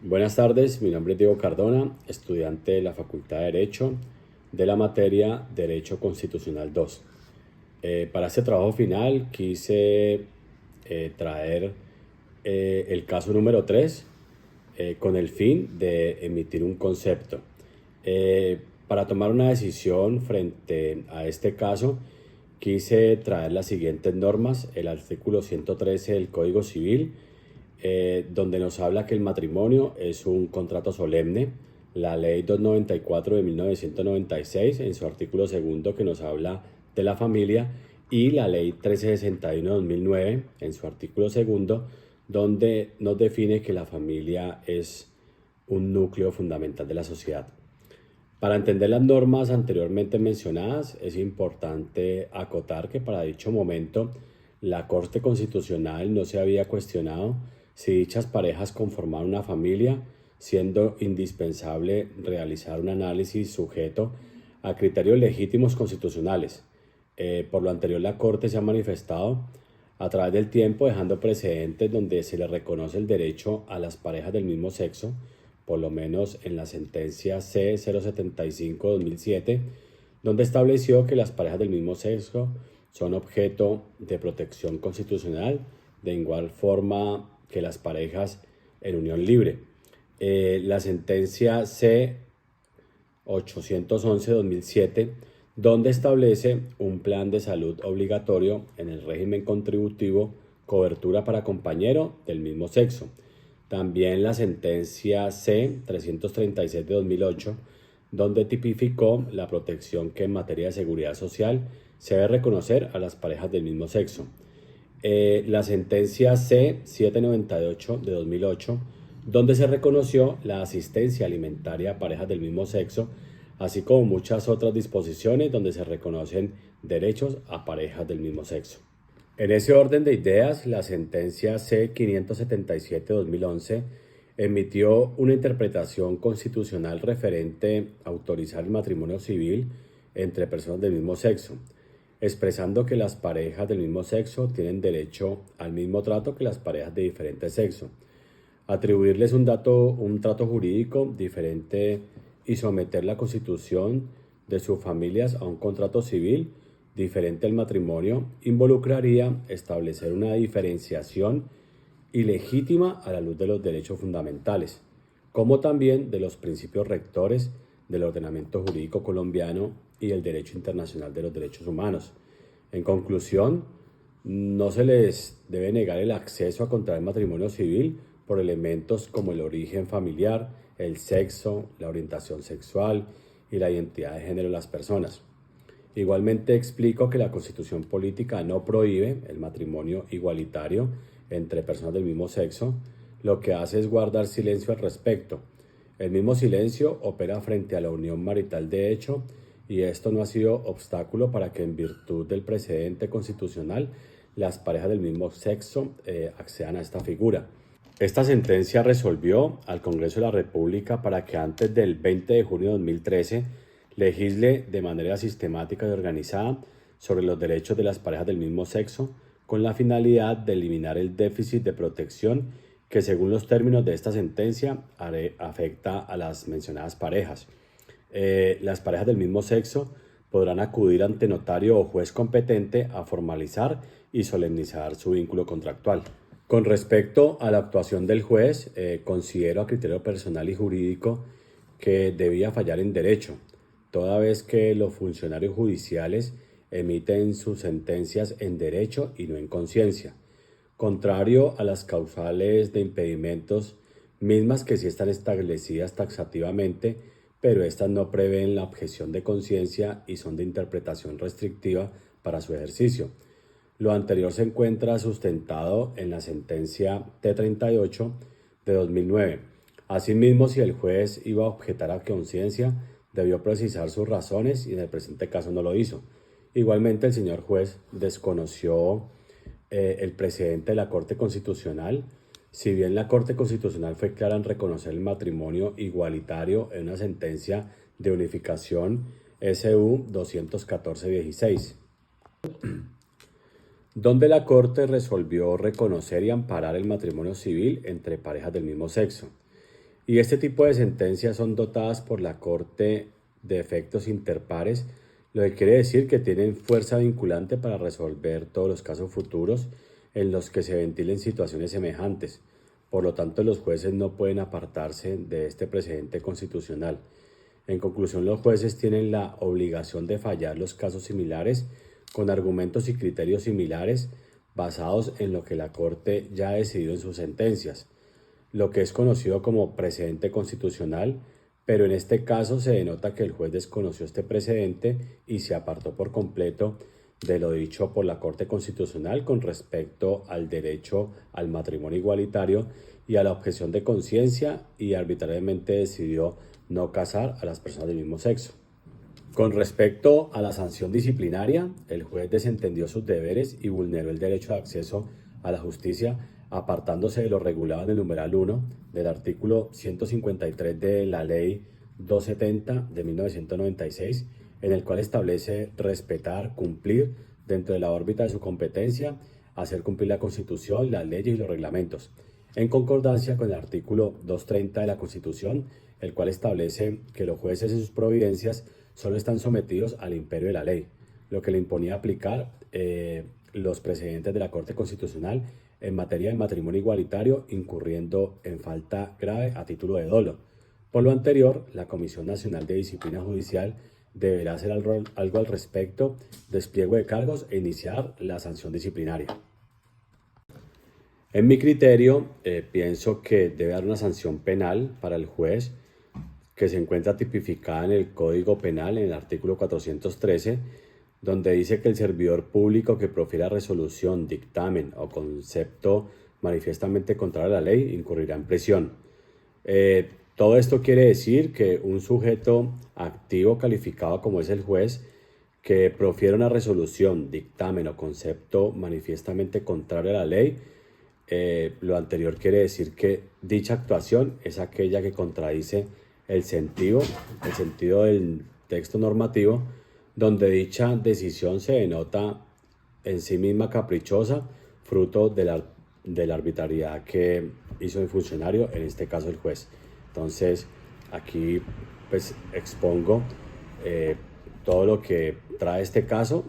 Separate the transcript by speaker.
Speaker 1: Buenas tardes, mi nombre es Diego Cardona, estudiante de la Facultad de Derecho de la materia Derecho Constitucional 2. Para este trabajo final quise traer el caso número 3 con el fin de emitir un concepto. Para tomar una decisión frente a este caso, quise traer las siguientes normas: el artículo 113 del Código Civil, donde nos habla que el matrimonio es un contrato solemne; la ley 294 de 1996 en su artículo segundo, que nos habla de la familia; y la ley 1361 de 2009 en su artículo segundo, donde nos define que la familia es un núcleo fundamental de la sociedad. Para entender las normas anteriormente mencionadas, es importante acotar que para dicho momento la Corte Constitucional no se había cuestionado si dichas parejas conformaban una familia, siendo indispensable realizar un análisis sujeto a criterios legítimos constitucionales. Por lo anterior, la Corte se ha manifestado a través del tiempo, dejando precedentes donde se le reconoce el derecho a las parejas del mismo sexo, por lo menos en la sentencia C-075-2007, donde estableció que las parejas del mismo sexo son objeto de protección constitucional, de igual forma que las parejas en unión libre. La sentencia C-811-2007, donde establece un plan de salud obligatorio en el régimen contributivo, cobertura para compañero del mismo sexo. También la sentencia C-336 de 2008, donde tipificó la protección que en materia de seguridad social se debe reconocer a las parejas del mismo sexo. La sentencia C-798 de 2008, donde se reconoció la asistencia alimentaria a parejas del mismo sexo, así como muchas otras disposiciones donde se reconocen derechos a parejas del mismo sexo. En ese orden de ideas, la sentencia C-577-2011 emitió una interpretación constitucional referente a autorizar el matrimonio civil entre personas del mismo sexo, expresando que las parejas del mismo sexo tienen derecho al mismo trato que las parejas de diferente sexo, atribuirles un trato jurídico diferente y someter la constitución de sus familias a un contrato civil diferente al matrimonio involucraría establecer una diferenciación ilegítima a la luz de los derechos fundamentales, como también de los principios rectores del ordenamiento jurídico colombiano y el derecho internacional de los derechos humanos. En conclusión, no se les debe negar el acceso a contraer matrimonio civil por elementos como el origen familiar, el sexo, la orientación sexual y la identidad de género de las personas. Igualmente explico que la Constitución política no prohíbe el matrimonio igualitario entre personas del mismo sexo; lo que hace es guardar silencio al respecto. El mismo silencio opera frente a la unión marital de hecho, y esto no ha sido obstáculo para que, en virtud del precedente constitucional, las parejas del mismo sexo accedan a esta figura. Esta sentencia resolvió al Congreso de la República para que antes del 20 de junio de 2013 legisle de manera sistemática y organizada sobre los derechos de las parejas del mismo sexo, con la finalidad de eliminar el déficit de protección que, según los términos de esta sentencia, afecta a las mencionadas parejas. Las parejas del mismo sexo podrán acudir ante notario o juez competente a formalizar y solemnizar su vínculo contractual. Con respecto a la actuación del juez, considero a criterio personal y jurídico que debía fallar en derecho, toda vez que los funcionarios judiciales emiten sus sentencias en derecho y no en conciencia, contrario a las causales de impedimentos, mismas que sí están establecidas taxativamente, pero estas no prevén la objeción de conciencia y son de interpretación restrictiva para su ejercicio. Lo anterior se encuentra sustentado en la sentencia T-38 de 2009. Asimismo, si el juez iba a objetar a conciencia, debió precisar sus razones y en el presente caso no lo hizo. Igualmente, el señor juez desconoció el precedente de la Corte Constitucional. Si bien la Corte Constitucional fue clara en reconocer el matrimonio igualitario en una sentencia de unificación SU 214-16, donde la Corte resolvió reconocer y amparar el matrimonio civil entre parejas del mismo sexo. Y este tipo de sentencias son dotadas por la Corte de efectos interpares, lo que quiere decir que tienen fuerza vinculante para resolver todos los casos futuros en los que se ventilen situaciones semejantes. Por lo tanto, los jueces no pueden apartarse de este precedente constitucional. En conclusión, los jueces tienen la obligación de fallar los casos similares con argumentos y criterios similares basados en lo que la Corte ya ha decidido en sus sentencias, lo que es conocido como precedente constitucional, pero en este caso se denota que el juez desconoció este precedente y se apartó por completo de lo dicho por la Corte Constitucional con respecto al derecho al matrimonio igualitario y a la objeción de conciencia, y arbitrariamente decidió no casar a las personas del mismo sexo. Con respecto a la sanción disciplinaria, el juez desentendió sus deberes y vulneró el derecho de acceso a la justicia, apartándose de lo regulado en el numeral 1 del artículo 153 de la Ley 270 de 1996, en el cual establece respetar, cumplir, dentro de la órbita de su competencia, hacer cumplir la Constitución, las leyes y los reglamentos, en concordancia con el artículo 230 de la Constitución, el cual establece que los jueces en sus providencias solo están sometidos al imperio de la ley, lo que le imponía aplicar los precedentes de la Corte Constitucional en materia de matrimonio igualitario, incurriendo en falta grave a título de dolo. Por lo anterior, la Comisión Nacional de Disciplina Judicial deberá hacer algo al respecto, despliego de cargos e iniciar la sanción disciplinaria. En mi criterio, pienso que debe haber una sanción penal para el juez que se encuentra tipificada en el Código Penal en el artículo 413, donde dice que el servidor público que profiera resolución, dictamen o concepto manifiestamente contrario a la ley incurrirá en prisión. Todo esto quiere decir que un sujeto activo calificado como es el juez que profiere una resolución, dictamen o concepto manifiestamente contrario a la ley, lo anterior quiere decir que dicha actuación es aquella que contradice el sentido del texto normativo, donde dicha decisión se denota en sí misma caprichosa, fruto de la arbitrariedad que hizo el funcionario, en este caso el juez. Entonces, aquí pues expongo todo lo que trae este caso